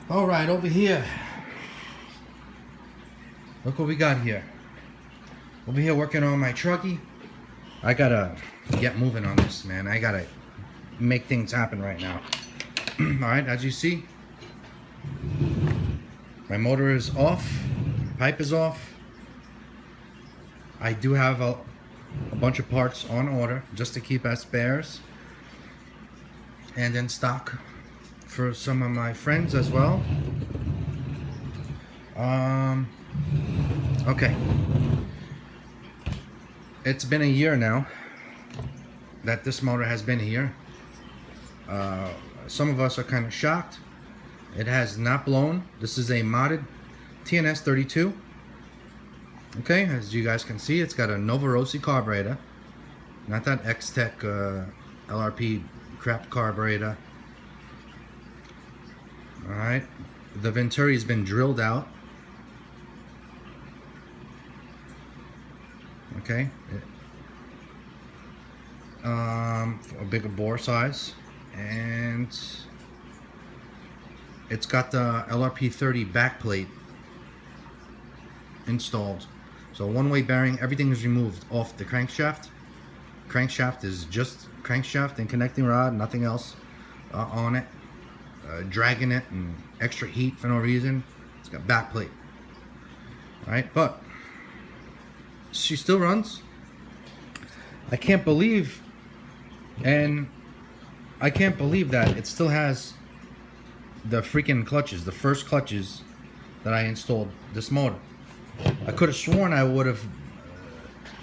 All right, over here. Look what we got here. Over here working on my truckie. I gotta get moving on this, man. I gotta make things happen right now. All right, as you see, my motor is off, pipe is off. I do have a bunch of parts on order just to keep as spares and in stock for some of my friends as well. Okay. It's been a year now that this motor has been here. Some of us are kind of shocked. It has not blown. This is a modded TNS 32. Okay, as you guys can see, it's got a Novarossi carburetor, not that X-Tech LRP crap carburetor. All right, the venturi has been drilled out. Okay, a bigger bore size, and it's got the LRP 30 backplate installed. So one-way bearing, everything is removed off the crankshaft. Crankshaft is just crankshaft and connecting rod, nothing else on it. Dragging it and extra heat for no reason. It's got backplate. All right, but she still runs. I can't believe that it still has the freaking clutches, the first clutches that I installed this motor. I could have sworn I would have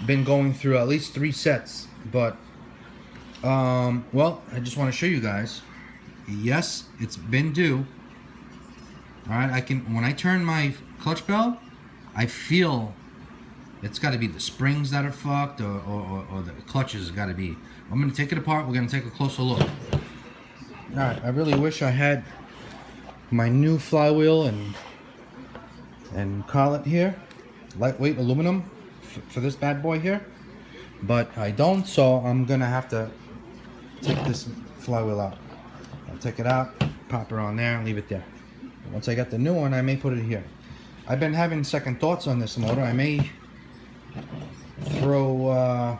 been going through at least 3 sets, but well, I just want to show you guys. Yes, it's been due. All right, when I turn my clutch bell, I feel it's got to be the springs that are fucked, or the clutches got to be. I'm gonna take it apart. We're gonna take a closer look. All right, I really wish I had my new flywheel and collet here, lightweight aluminum for this bad boy here, but I don't, so I'm gonna have to take this flywheel out. I'll take it out, pop her on there, and leave it there. Once I get the new one, I may put it here. I've been having second thoughts on this motor. I may throw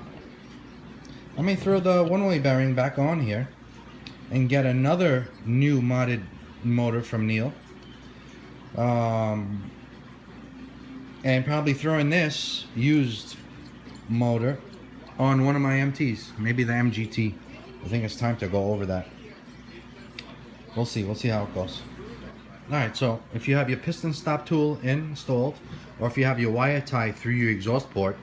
the one-way bearing back on here and get another new modded motor from Neil, and probably throwing this used motor on one of my MTs, maybe the MGT. I think it's time to go over that. We'll see how it goes. Alright, so if you have your piston stop tool installed, or if you have your wire tie through your exhaust port,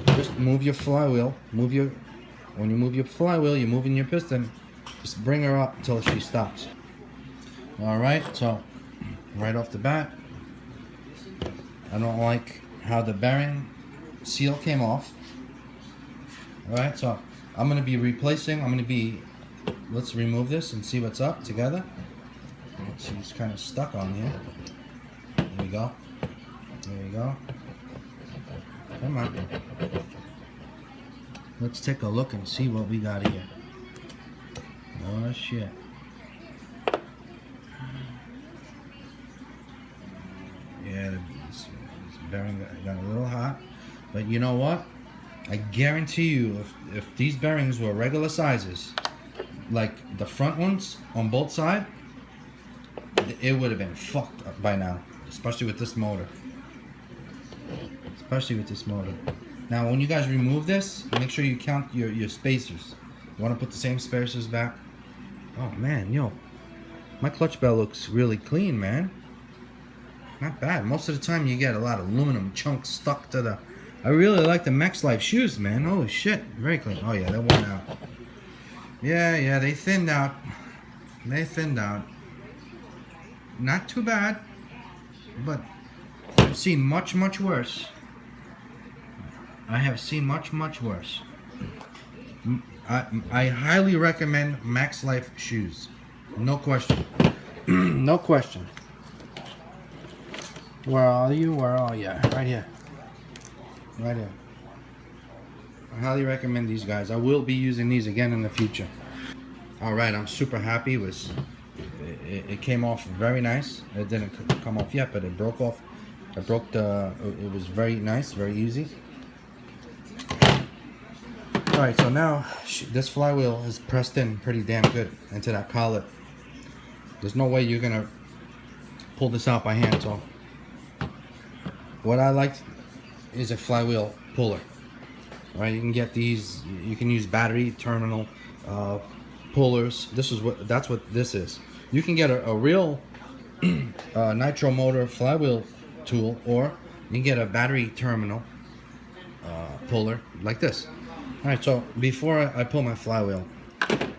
just move your flywheel. When you move your flywheel, you're moving your piston. Just bring her up until she stops. Alright, so right off the bat, I don't like how the bearing seal came off. Alright, so I'm going to be replacing, let's remove this and see what's up together. She's kind of stuck on here. There we go. There we go. Come on. Let's take a look and see what we got here. Oh shit. Yeah, this bearing got a little hot. But you know what? I guarantee you, if these bearings were regular sizes, like the front ones on both sides, it would have been fucked up by now, especially with this motor. Now, when you guys remove this, make sure you count your spacers. You want to put the same spacers back. Oh man, yo, my clutch bell looks really clean, man. Not bad. Most of the time you get a lot of aluminum chunks stuck to the... I really like the Max Life shoes, man. Holy shit, very clean. Oh yeah, they went out. Yeah, they thinned out. Not too bad, but I've seen much worse. I have seen much worse. I highly recommend Max Life shoes. No question. No question. Where are you? Where are you? Right here. Right here. I highly recommend these guys. I will be using these again in the future. Alright, I'm super happy with it came off very nice. It didn't come off yet, but it broke off. It broke the. It was very nice, very easy. All right, so now this flywheel is pressed in pretty damn good into that collet. There's no way you're gonna pull this out by hand. So what I like is a flywheel puller. All right, you can get these. You can use battery terminal pullers. That's what this is. You can get a real Nitro motor flywheel tool, or you can get a battery terminal puller like this. All right, so before I pull my flywheel,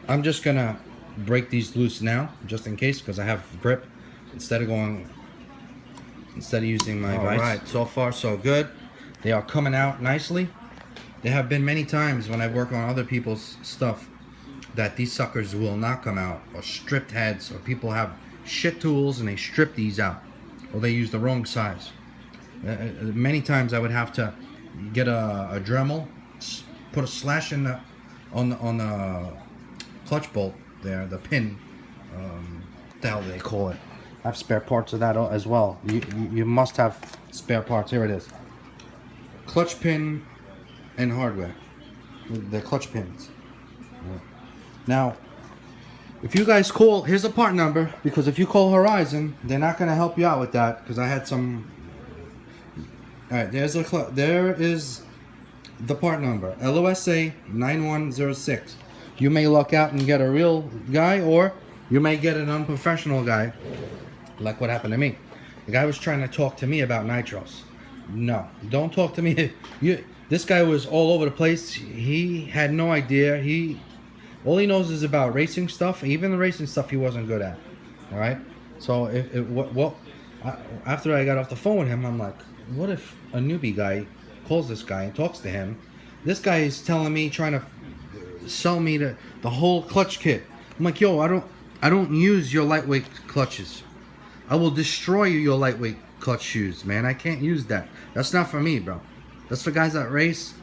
I'm just gonna break these loose now, just in case, because I have grip instead of using my vise. All right, so far so good. They are coming out nicely. There have been many times when I work on other people's stuff that these suckers will not come out, or stripped heads, or people have shit tools and they strip these out, or they use the wrong size. Many times I would have to get a Dremel, put a slash in on the clutch bolt there, the pin. What the hell do they call it? I have spare parts of that as well. You must have spare parts. Here it is. Clutch pin and hardware. The clutch pins. Now, if you guys call, here's a part number, because if you call Horizon, they're not going to help you out with that, because I had some. All right, there is the part number, LOSA 9106. You may luck out and get a real guy, or you may get an unprofessional guy, like what happened to me. The guy was trying to talk to me about nitros. No, don't talk to me. This guy was all over the place. He had no idea. All he knows is about racing stuff. Even the racing stuff he wasn't good at. All right. So after I got off the phone with him, I'm like, what if a newbie guy calls this guy and talks to him? This guy is telling me, trying to sell me the whole clutch kit. I'm like, yo, I don't use your lightweight clutches. I will destroy your lightweight clutch shoes, man. I can't use that. That's not for me, bro. That's for guys that race.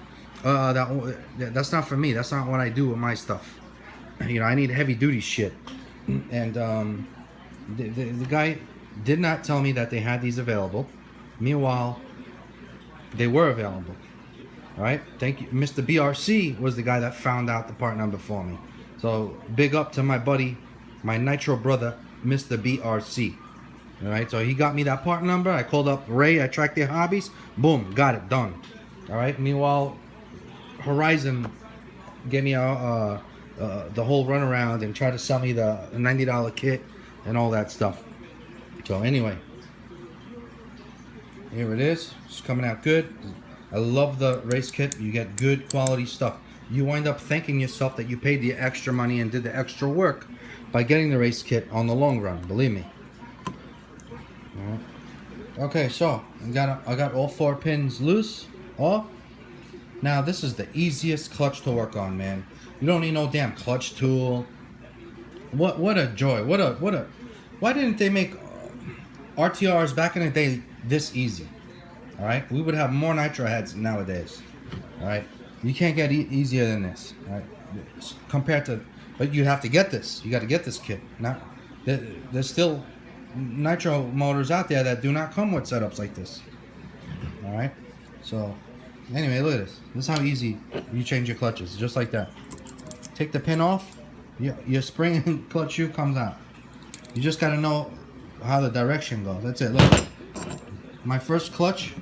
That's not for me. That's not what I do with my stuff. You know, I need heavy duty shit. And the guy did not tell me that they had these available. Meanwhile, they were available. All right, thank you. Mr. BRC was the guy that found out the part number for me. So big up to my buddy, my Nitro brother, Mr. BRC. All right, so he got me that part number. I called up Ray. I tracked their hobbies. Boom, got it done. All right. Meanwhile, Horizon gave me the whole runaround and tried to sell me the $90 kit and all that stuff. So anyway, here it is. It's coming out good. I love the race kit. You get good quality stuff. You wind up thanking yourself that you paid the extra money and did the extra work by getting the race kit on the long run. Believe me. All right. Okay, so I got all 4 pins loose. Off. Now this is the easiest clutch to work on, man. You don't need no damn clutch tool. What a joy. What a. Why didn't they make RTRs back in the day this easy? All right, we would have more nitro heads nowadays. All right, you can't get easier than this. All right, compared to, but you have to get this. You got to get this kit. Now, there's still nitro motors out there that do not come with setups like this. All right, so anyway, look at this. This is how easy you change your clutches, just like that. Take the pin off, your spring and clutch shoe comes out. You just got to know how the direction goes. That's it. Look. My first clutch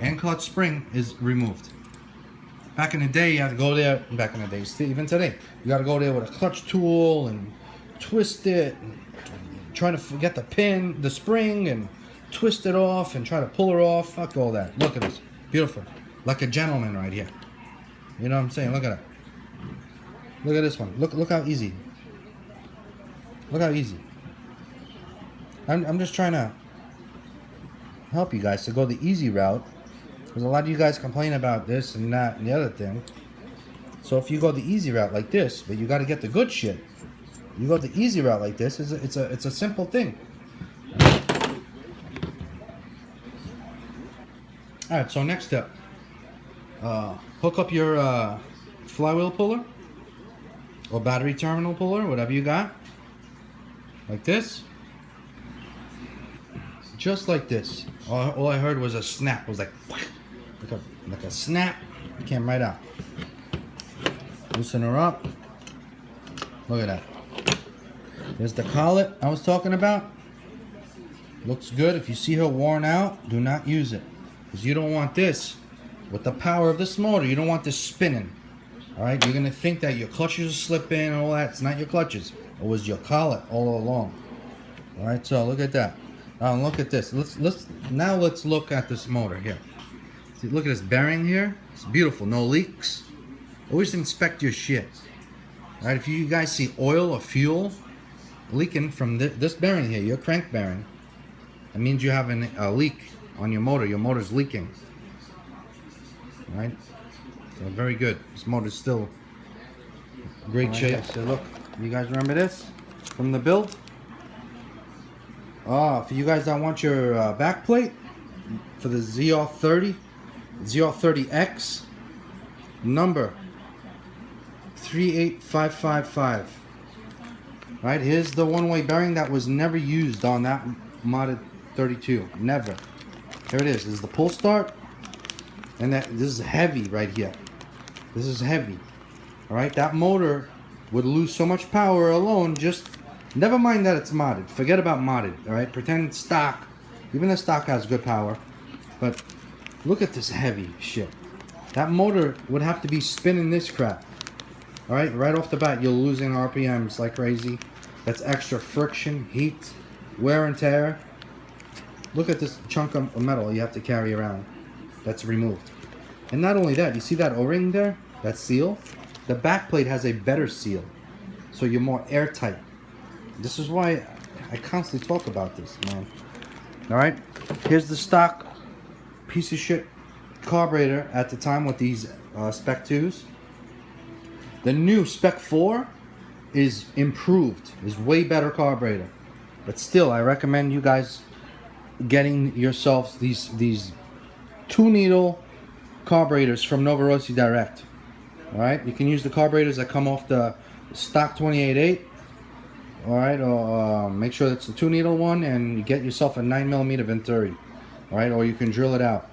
and clutch spring is removed. Back in the day, you had to go there. Back in the day, even today, you got to go there with a clutch tool and twist it, and try to get the pin, the spring, and twist it off and try to pull her off. Fuck all that. Look at this, beautiful, like a gentleman right here. You know what I'm saying? Look at it. Look at this one. Look how easy. Look how easy. I'm just trying to help you guys to go the easy route, because a lot of you guys complain about this and that and the other thing. So if you go the easy route like this, but you got to get the good shit, you go the easy route like this, it's a simple thing. All right, so next step, hook up your flywheel puller or battery terminal puller, whatever you got, like this. just like this. All I heard was a snap. It was like a snap. It came right out. Loosen her up. Look at that. There's the collet I was talking about. Looks good. If you see her worn out, do not use it, because you don't want this with the power of this motor. You don't want this spinning. All right, you're gonna think that your clutches are slipping and all that. It's not your clutches. It was your collet all along. All right, so look at that. Now look at this. Let's look at this motor here. See, look at this bearing here. It's beautiful. No leaks. Always inspect your shit. All right, if you guys see oil or fuel leaking from this bearing here, your crank bearing, that means you have a leak on your motor. Your motor's leaking. All right, so very good. This motor's still great shape. So look, you guys remember this from the build? For you guys that want your back plate for the ZR30, ZR30X, number 38555. Right, here's the one-way bearing that was never used on that modded 32. Never. Here it is. This is the pull start, and this is heavy right here. This is heavy. All right, that motor would lose so much power alone. Just never mind that it's modded. Forget about modded. All right, pretend it's stock. Even the stock has good power, but look at this heavy shit. That motor would have to be spinning this crap. All right, right off the bat, you're losing RPMs like crazy. That's extra friction, heat, wear and tear. Look at this chunk of metal you have to carry around. That's removed. And not only that, you see that O-ring there? That seal? The back plate has a better seal, so you're more airtight. This is why I constantly talk about this, man. All right, here's the stock piece of shit carburetor at the time with these Spec 2s. The new Spec 4 is improved, is way better carburetor. But still, I recommend you guys getting yourselves these 2-needle carburetors from Novarossi direct. All right, you can use the carburetors that come off the stock 28.8. All right, or make sure it's the 2-needle one, and you get yourself a 9mm Venturi. All right, or you can drill it out.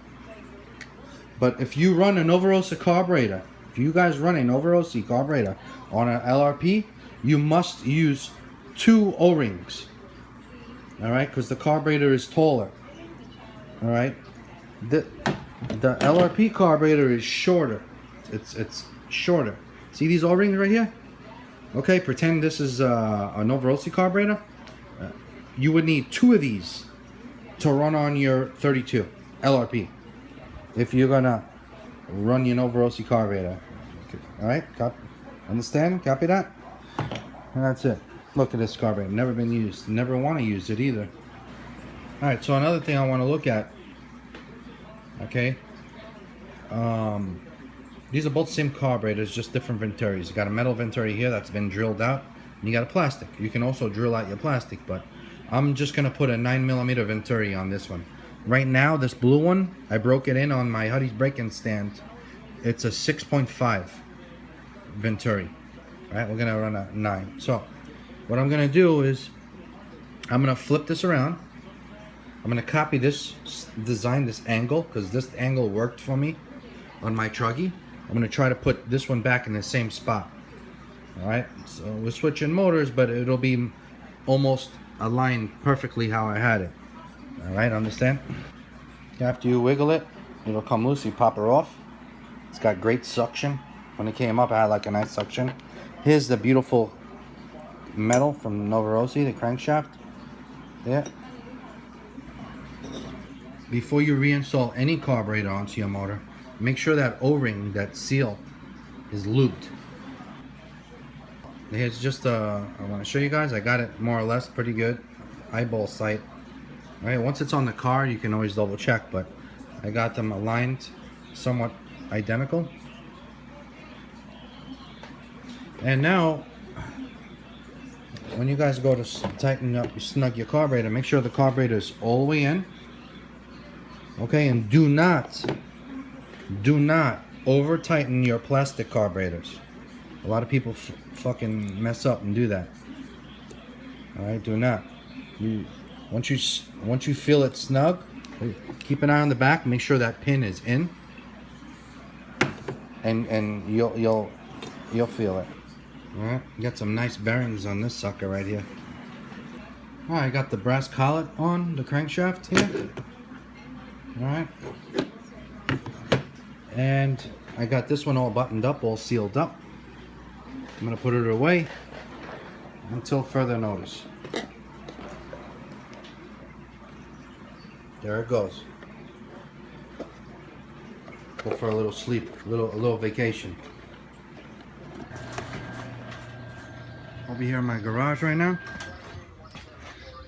But if you run a Novarossi carburetor, if you guys run a Novarossi carburetor on an LRP, you must use 2 O-rings. All right, because the carburetor is taller. All right, the LRP carburetor is shorter. It's shorter. See these O-rings right here? Okay, pretend this is a Novarossi carburetor. You would need 2 of these to run on your 32 LRP if you're gonna run your Novarossi carburetor. All right, understand? Copy that? And that's it. Look at this carburetor. Never been used. Never want to use it either. All right, so another thing I want to look at. Okay. These are both same carburetors, just different Venturis. You got a metal Venturi here that's been drilled out, and you got a plastic. You can also drill out your plastic, but I'm just gonna put a 9mm Venturi on this one. Right now, this blue one, I broke it in on my Huddy's break-in stand. It's a 6.5 Venturi. All right, we're gonna run a 9. So, what I'm gonna do is, I'm gonna flip this around. I'm gonna copy this design, this angle, because this angle worked for me on my truggy. I'm gonna try to put this one back in the same spot. All right, so we're switching motors, but it'll be almost aligned perfectly how I had it. All right, understand? After you wiggle it, it'll come loose. You pop her off. It's got great suction. When it came up, I had like a nice suction. Here's the beautiful metal from Novarossi, the crankshaft. Yeah. Before you reinstall any carburetor onto your motor, make sure that O-ring, that seal, is lubed. Here's just I want to show you guys. I got it more or less pretty good. Eyeball sight. All right, once it's on the car, you can always double check, but I got them aligned somewhat identical. And now, when you guys go to tighten up, snug your carburetor, make sure the carburetor is all the way in. Okay, and do not over tighten your plastic carburetors. A lot of people fucking mess up and do that. All right, do not. Once you feel it snug, keep an eye on the back. Make sure that pin is in, and you'll feel it. All right, got some nice bearings on this sucker right here. All right, I got the brass collet on the crankshaft here. All right, and I got this one all buttoned up, all sealed up. I'm gonna put it away until further notice. There it goes. Go for a little sleep, a little vacation. Over here in my garage right now.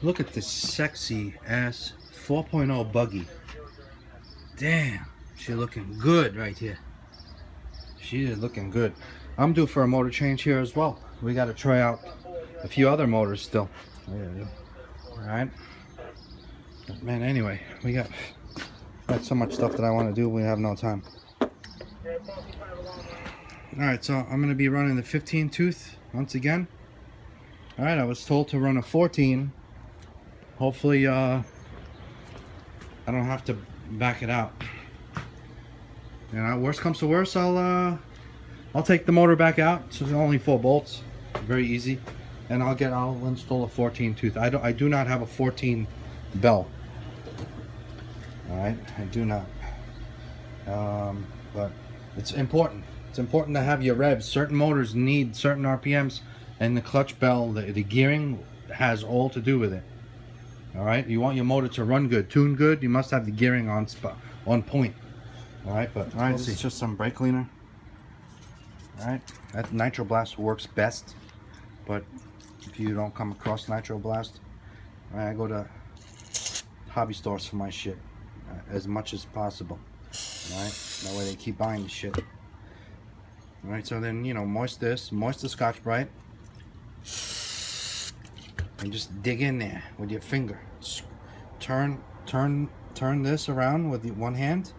Look at this sexy ass 4.0 buggy. Damn, she's looking good right here. She is looking good. I'm due for a motor change here as well. We got to try out a few other motors still. All right. But man, anyway, we got so much stuff that I want to do. We have no time. All right, so I'm going to be running the 15 tooth once again. All right, I was told to run a 14. Hopefully, I don't have to back it out. And worst comes to worst, I'll take the motor back out. So it's only 4 bolts, very easy, and I'll install a 14 tooth. I do not have a 14 bell. All right, I do not. But it's important. It's important to have your revs. Certain motors need certain RPMs, and the clutch bell, the gearing has all to do with it. All right, you want your motor to run good, tune good, you must have the gearing on point. All right, but all right, this is just some brake cleaner. All right, that Nitro Blast works best, but if you don't come across Nitro Blast, all right, I go to hobby stores for my shit as much as possible. All right, that way they keep buying the shit. All right, so then, you know, moist the Scotch-Brite, and just dig in there with your finger. Turn this around with one hand,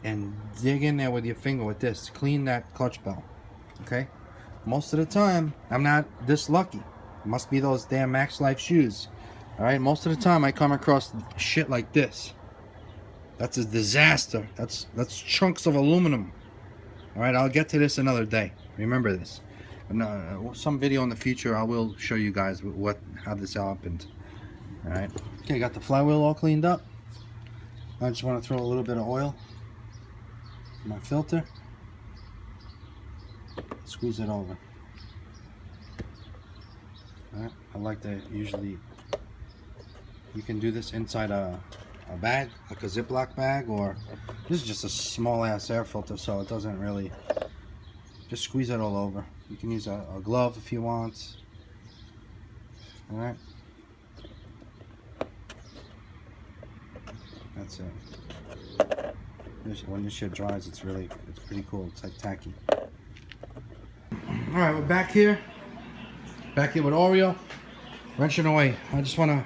and dig in there with your finger with this. Clean that clutch bell. Okay. Most of the time, I'm not this lucky. It must be those damn Max Life shoes. All right. Most of the time, I come across shit like this. That's a disaster. That's chunks of aluminum. All right. I'll get to this another day. Remember this. Some video in the future, I will show you guys how this happened. All right. Okay, got the flywheel all cleaned up. I just want to throw a little bit of oil in my filter. Squeeze it over. All right. I like to usually. You can do this inside a bag, like a Ziploc bag, or this is just a small ass air filter, so it doesn't really. Just squeeze it all over. You can use a glove if you want. All right. That's it. When this shit dries, it's pretty cool. It's like tacky. All right, we're back here with Oreo, wrenching away. I just want to.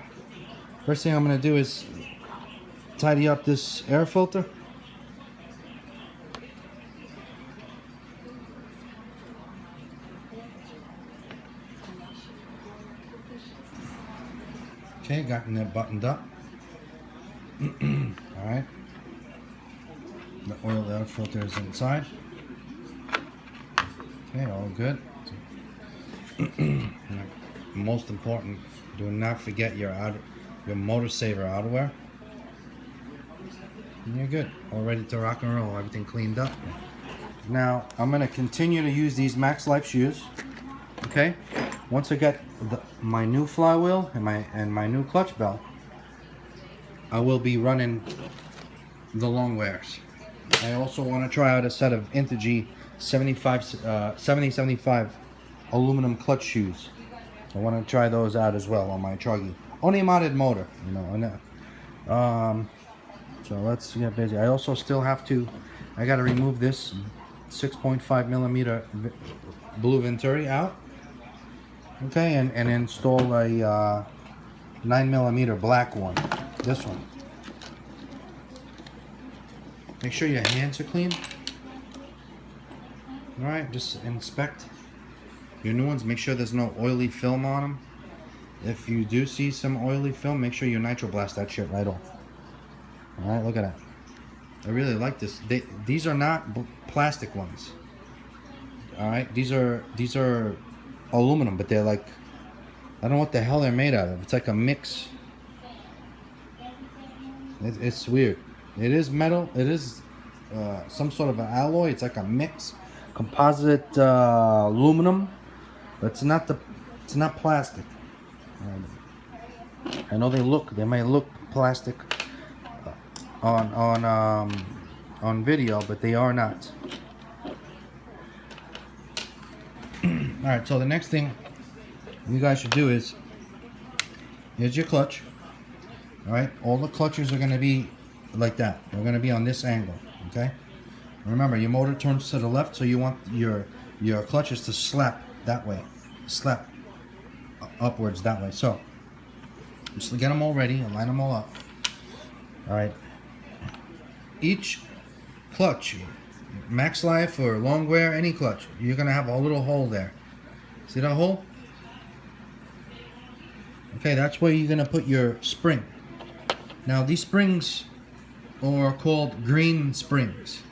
First thing I'm gonna do is tidy up this air filter. Okay, gotten that buttoned up. All right. The oil air filter is inside. Okay, all good. Most important, do not forget your motor saver outerwear. And you're good. All ready to rock and roll. Everything cleaned up. Now I'm gonna continue to use these Max Life shoes. Okay. Once I get my new flywheel and my new clutch bell, I will be running the long wears. I also want to try out a set of Integy 7075 aluminum clutch shoes. I want to try those out as well on my Truggy. Only modded motor, you know. So let's get busy. I also still have to. I got to remove this 6.5 millimeter blue Venturi out. Okay, and install a 9 millimeter black one. This one. Make sure your hands are clean. Alright, just inspect your new ones. Make sure there's no oily film on them. if you do see some oily film, make sure you nitro blast that shit right off. Alright, look at that. I really like this. These are not plastic ones. Alright, these are aluminum, but they're like, I don't know what the hell they're made out of. It's like a mix. It's weird. It is metal. It is some sort of an alloy. It's like a mix, composite aluminum. But it's not plastic. I know they might look plastic on video, but they are not. All right. So the next thing you guys should do is, here's your clutch. All right. All the clutches are going to be like that. They're going to be on this angle. Okay. Remember, your motor turns to the left, so you want your clutches to slap that way, slap upwards that way. So just get them all ready and line them all up. All right. Each clutch, max life or long wear, any clutch, you're gonna have a little hole there. See that hole? Okay, that's where you're gonna put your spring. Now these springs are called green springs.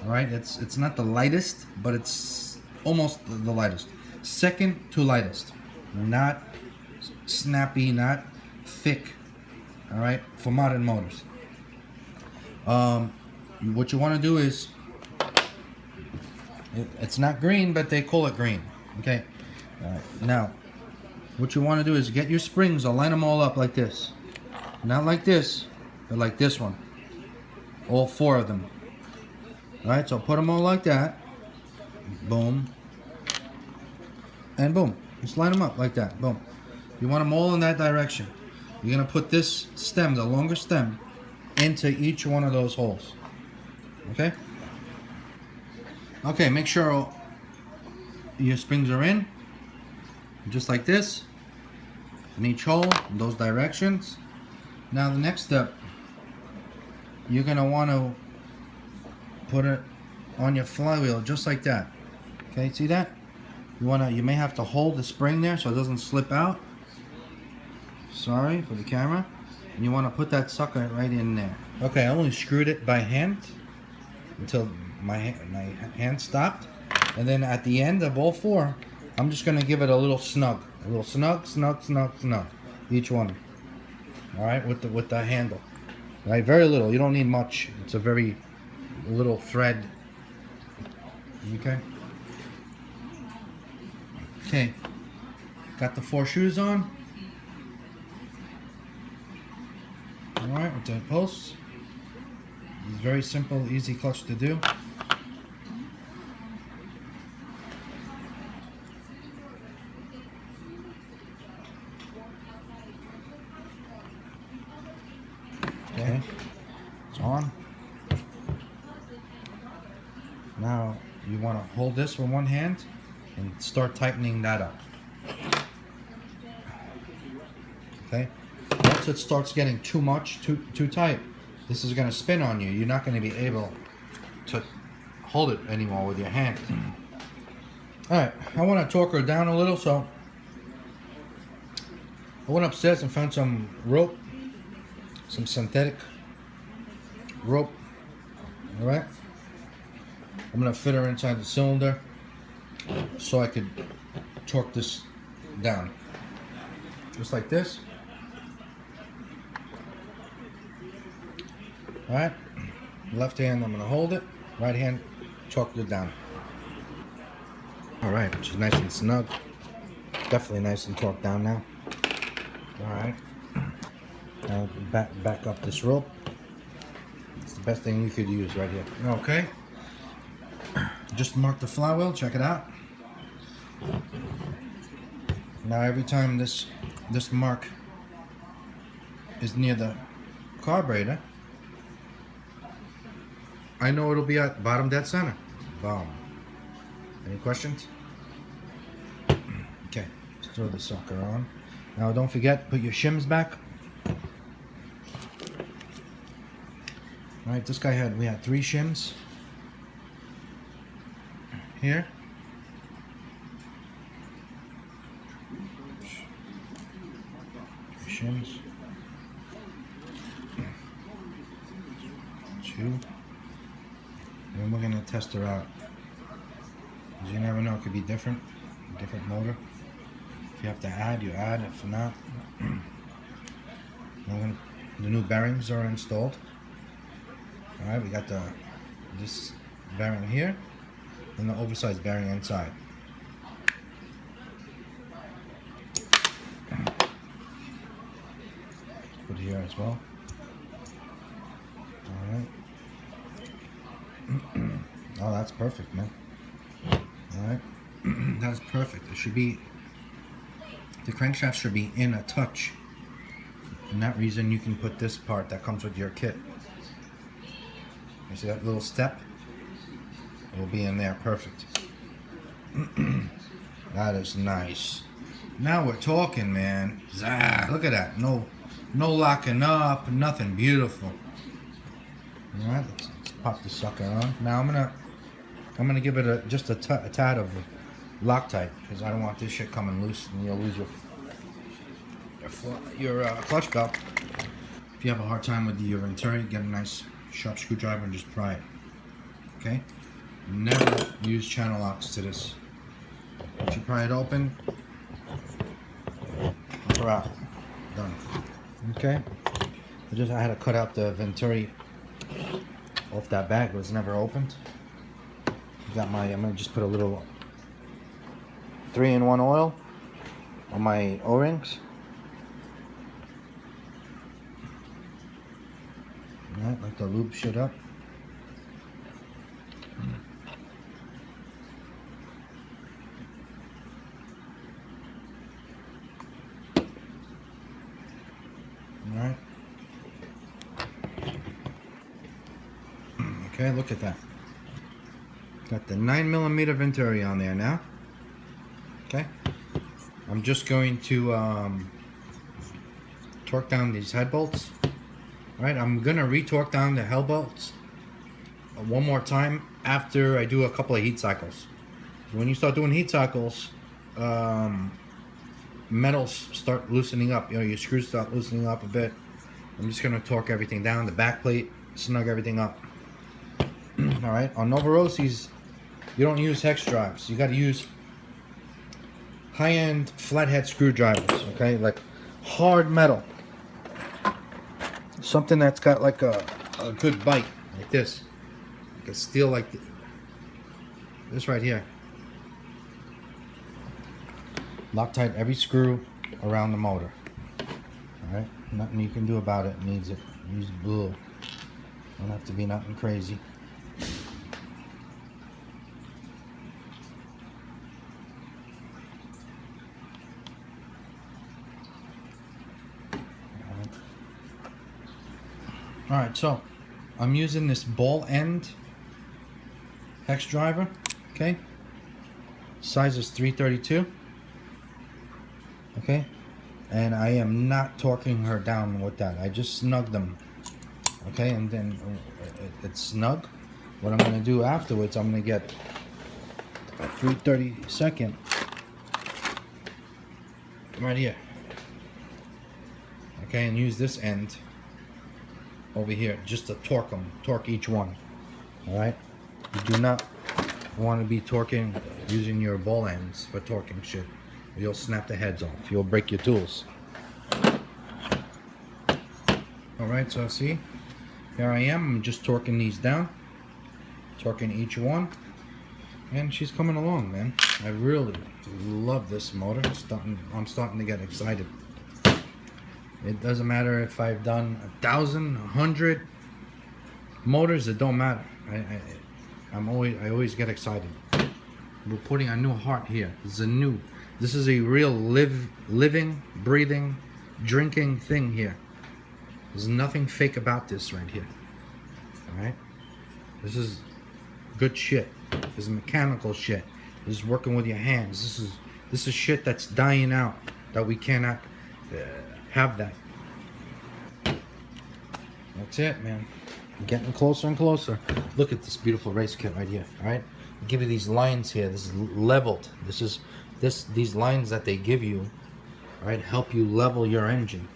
All right, it's not the lightest, but it's almost the lightest. Second to lightest. Not snappy, not thick. All right, for modern motors. What you want to do is, it's not green, but they call it green. Okay. All right. Now, what you want to do is get your springs, line them all up like this. Not like this, but like this one. All 4 of them. All right. So put them all like that. Boom. And boom. Just line them up like that. Boom. You want them all in that direction. You're gonna put this stem, the longer stem, into each one of those holes. Okay? Okay, make sure your springs are in, just like this, in each hole, in those directions. Now the next step, you're gonna want to put it on your flywheel, just like that. Okay, see that? You may have to hold the spring there so it doesn't slip out. Sorry for the camera. And you want to put that sucker right in there. Okay, I only screwed it by hand until my hand stopped, and then at the end of all 4, I'm just gonna give it a little snug, snug, each one. All right, with the handle. All right, very little. You don't need much. It's a very little thread. Okay. Okay. Got the 4 shoes on. Alright, with the posts. It's very simple, easy clutch to do. Okay, it's on. Now you want to hold this with one hand and start tightening that up. Okay. Once it starts getting too much, too tight, this is going to spin on you. You're not going to be able to hold it anymore with your hand. Alright, I want to torque her down a little, so I went upstairs and found some rope, some synthetic rope. Alright, I'm going to fit her inside the cylinder so I could torque this down. Just like this. Alright, left hand I'm going to hold it, right hand torque it down. Alright, which is nice and snug. Definitely nice and torqued down now. Alright, now back up this rope. It's the best thing you could use right here. Okay, just mark the flywheel, check it out. Now every time this mark is near the carburetor, I know it'll be at bottom dead center. Boom. Any questions? Okay, let's throw the sucker on. Now don't forget, put your shims back. Alright, this guy we had 3 shims. Here. connections. 2. And we're gonna test her out. 'Cause you never know, it could be different motor. If you have to add, you add. If not, the new bearings are installed. All right, we got this bearing here and the oversized bearing inside. Put here as well. All right. Oh, that's perfect, man. All right, that's perfect. It should be, the crankshaft should be in a touch. And that reason you can put this part that comes with your kit. You see that little step? It will be in there, perfect. That is nice. Now we're talking, man. Look at that. No locking up, nothing. Beautiful. All right, let's pop the sucker on. Now I'm gonna give it just a tad of Loctite, because I don't want this shit coming loose and you'll lose your clutch belt. If you have a hard time with your venturi, get a nice sharp screwdriver and just pry it. Okay? Never use channel locks to this. Once you pry it open, we're out. Done. Okay? I had to cut out the venturi off that bag. It was never opened. I'm gonna just put a little 3-in-1 oil on my O-rings. Alright, like to lube shit up. Alright. Okay, look at that. Got the 9mm venturi on there now. Okay. I'm just going to torque down these head bolts. Alright, I'm gonna re-torque down the head bolts one more time after I do a couple of heat cycles. When you start doing heat cycles, metals start loosening up. You know, your screws start loosening up a bit. I'm just gonna torque everything down, the back plate, snug everything up. Alright, on Novarossi's, you don't use hex drives. You gotta use high-end flathead screwdrivers, okay? Like hard metal. Something that's got like a good bite, like this. Like a steel like this right here. Loctite every screw around the motor. Alright? Nothing you can do about it. It needs it. Use glue. Don't have to be nothing crazy. Alright, so I'm using this ball end hex driver, okay? Size is 332, okay? And I am not torquing her down with that. I just snugged them, okay? And then it's snug. What I'm going to do afterwards, I'm going to get a 332nd right here, okay? And use this end over here just to torque each one. All right, you do not want to be torquing using your ball ends for torquing shit. You'll snap the heads off. You'll break your tools. All right, so see, here I am. I'm just torquing these down, torquing each one, and she's coming along, man. I really love this motor. I'm starting to get excited. It doesn't matter if I've done 1,000, 100 motors. It don't matter. I always get excited. We're putting a new heart here. This is a real living, breathing, drinking thing here. There's nothing fake about this right here. All right. This is good shit. This is mechanical shit. This is working with your hands. This is shit that's dying out that we cannot. Have that. That's it, man. I'm getting closer and closer. Look at this beautiful race kit right here. All right, I'll give you these lines here. This is leveled. These lines that they give you, all right, help you level your engine.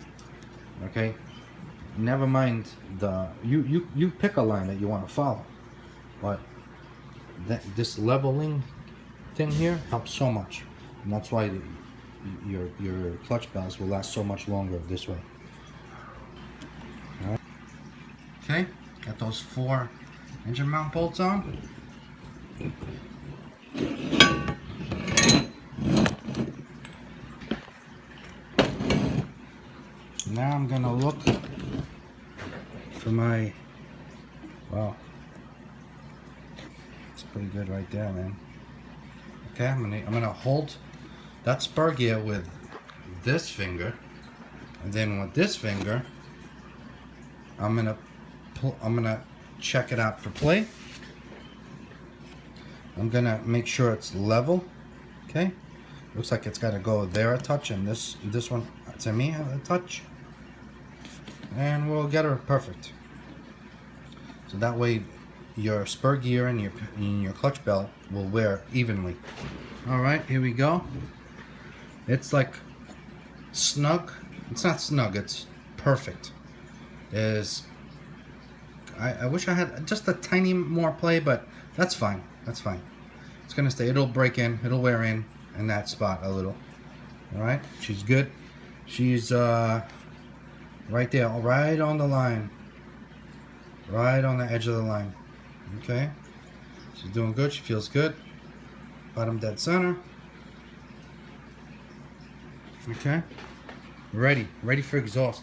Okay, never mind you pick a line that you want to follow, but this leveling thing here helps so much, and that's why your clutch bells will last so much longer this way. All right. Okay, got those 4 engine mount bolts on. Now I'm gonna look for my, wow, it's pretty good right there, man. Okay, I'm gonna hold that spur gear with this finger, and then with this finger, I'm gonna check it out for play. I'm gonna make sure it's level. Okay, looks like it's got to go there a touch, and this one to me a touch, and we'll get her perfect. So that way, your spur gear and your clutch belt will wear evenly. All right, here we go. It's like snug. It's not snug. It's perfect. I wish I had just a tiny more play, but that's fine. That's fine. It's gonna stay. It'll break in. It'll wear in that spot a little. All right. She's good. She's right there, right on the line, right on the edge of the line. Okay. She's doing good. She feels good. Bottom dead center. Okay. Ready for exhaust.